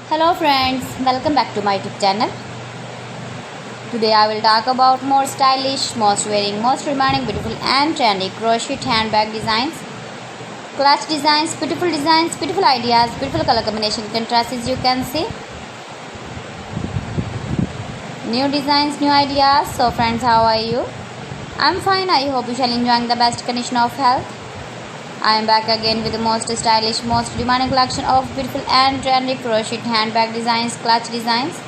Hello friends, welcome back to my YouTube channel. Today I will talk about more stylish, most wearing, most demanding, beautiful and trendy crochet handbag designs, clutch designs, beautiful ideas, beautiful color combination contrasts as you can see. New designs, new ideas. So friends, how are you? I'm fine. I hope you shall enjoying the best condition of health. I am back again with the most stylish, most demanding collection of beautiful and trendy crochet handbag designs, clutch designs,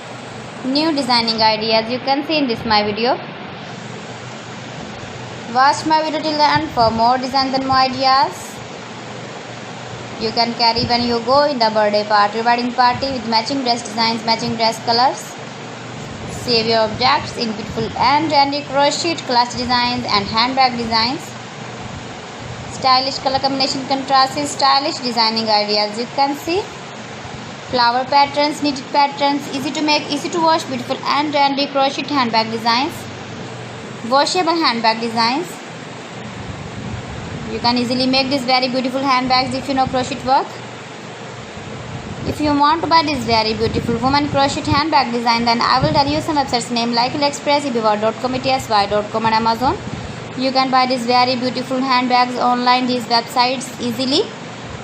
new designing ideas you can see in this my video. Watch my video till the end for more designs and more ideas. You can carry when you go in the birthday party, wedding party with matching dress designs, matching dress colors. Save your objects in beautiful and trendy crochet, clutch designs and handbag designs. Stylish color combination contrasts, stylish designing ideas you can see. Flower patterns, knitted patterns, easy to make, easy to wash, beautiful and trendy crochet handbag designs, washable handbag designs. You can easily make these very beautiful handbags if you know crochet work. If you want to buy this very beautiful woman crochet handbag design, then I will tell you some websites name like AliExpress, eBay.com, etsy.com and Amazon. You can buy these very beautiful handbags online, these websites easily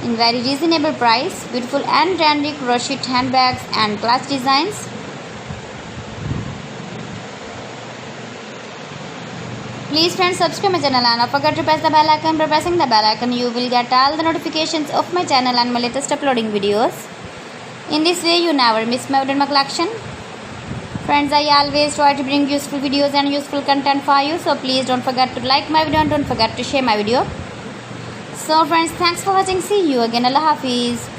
in very reasonable price. Beautiful and trendy crochet handbags and clutch designs. Please friends, subscribe my channel and don't forget to press the bell icon. By pressing the bell icon you will get all the notifications of my channel and my latest uploading videos. In this way you never miss my collection. Friends, I always try to bring useful videos and useful content for you. So please don't forget to like my video and don't forget to share my video. So friends, thanks for watching. See you again. Allah Hafiz.